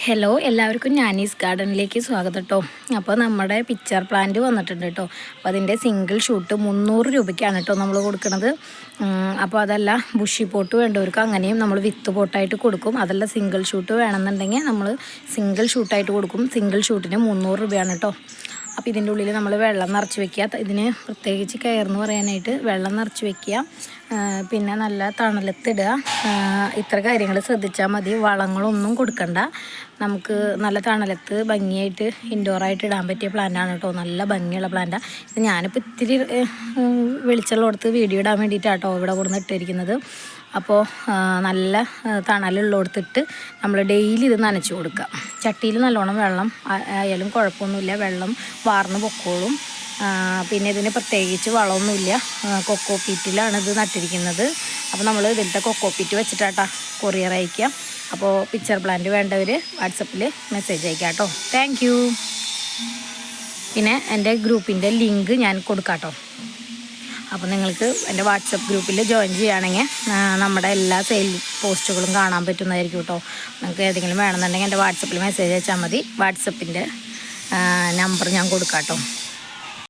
Hello, എല്ലാവർക്കും ഞാനീസ് ഗാർഡനിലേക്ക് സ്വാഗതം കേട്ടോ. അപ്പോൾ നമ്മുടെ പിക്ചർ പ്ലാന്റ് വന്നിട്ടുണ്ട് കേട്ടോ. അപ്പോൾ അതിൻ്റെ സിംഗിൾ ഷൂട്ട് 300 രൂപയ്ക്കാണ് കേട്ടോ നമ്മൾ കൊടുക്കുന്നത്. അപ്പോൾ അതല്ല ബുഷി പോട്ട് വേണ്ടവർക്ക് അങ്ങനെയും നമ്മൾ വിത്ത് പോട്ടായിട്ട് കൊടുക്കും. അതല്ല സിംഗിൾ ഷൂട്ട് വേണമെന്നുണ്ടെങ്കിൽ നമ്മൾ സിംഗിൾ ഷൂട്ടായിട്ട് കൊടുക്കും. സിംഗിൾ ഷൂട്ടിന് 300 രൂപയാണ് കേട്ടോ. അപ്പോൾ ഇതിൻ്റെ ഉള്ളിൽ നമ്മൾ വെള്ളം നിറച്ച് വെക്കുക. ഇതിന് പ്രത്യേകിച്ച് കെയർ എന്ന് പറയാനായിട്ട് വെള്ളം നിറച്ച് വെക്കുക, പിന്നെ നല്ല തണലത്തിടുക. ഇത്ര കാര്യങ്ങൾ ശ്രദ്ധിച്ചാൽ മതി. വളങ്ങളൊന്നും കൊടുക്കണ്ട. നമുക്ക് നല്ല തണലത്ത് ഭംഗിയായിട്ട് ഇൻഡോറായിട്ട് ഇടാൻ പറ്റിയ പ്ലാന്റാണ് കേട്ടോ. നല്ല ഭംഗിയുള്ള പ്ലാന്റാണ് ഇത്. ഞാനിപ്പോൾ ഇത്തിരി വെളിച്ചമുള്ളടത്ത് വീഡിയോ ഇടാൻ വേണ്ടിയിട്ടാട്ടോ ഇവിടെ കൊടുന്ന് ഇട്ടിരിക്കുന്നത്. അപ്പോൾ നല്ല തണലുള്ളിടത്തിട്ട് നമ്മൾ ഡെയിലി ഇത് നനച്ച് കൊടുക്കുക. ചട്ടിയിൽ നല്ലോണം വെള്ളം ആയാലും കുഴപ്പമൊന്നുമില്ല, വെള്ളം വാർന്ന് പൊക്കോളും. പിന്നെ ഇതിന് പ്രത്യേകിച്ച് വളമൊന്നുമില്ല. കൊക്കോ പീറ്റിലാണ് ഇത് നട്ടിരിക്കുന്നത്. അപ്പോൾ നമ്മൾ ഇതിലത്തെ കൊക്കോ പീറ്റ് വെച്ചിട്ടാട്ടാ കൊറിയർ അയക്കാം. അപ്പോൾ പിക്ചർ പ്ലാന്റ് വേണ്ടവർ വാട്സപ്പിൽ മെസ്സേജ് അയക്കാം കേട്ടോ. Thank you. പിന്നെ എൻ്റെ ഗ്രൂപ്പിൻ്റെ ലിങ്ക് ഞാൻ കൊടുക്കാം കേട്ടോ. അപ്പോൾ നിങ്ങൾക്ക് എൻ്റെ വാട്സപ്പ് ഗ്രൂപ്പിൽ ജോയിൻ ചെയ്യുകയാണെങ്കിൽ നമ്മുടെ എല്ലാ സെയിൽ പോസ്റ്റുകളും കാണാൻ പറ്റുന്നതായിരിക്കും കേട്ടോ. നിങ്ങൾക്ക് ഏതെങ്കിലും വേണമെന്നുണ്ടെങ്കിൽ എൻ്റെ വാട്സപ്പിൽ മെസ്സേജ് അയച്ചാൽ മതി. വാട്സപ്പിൻ്റെ നമ്പർ ഞാൻ കൊടുക്കാം കേട്ടോ.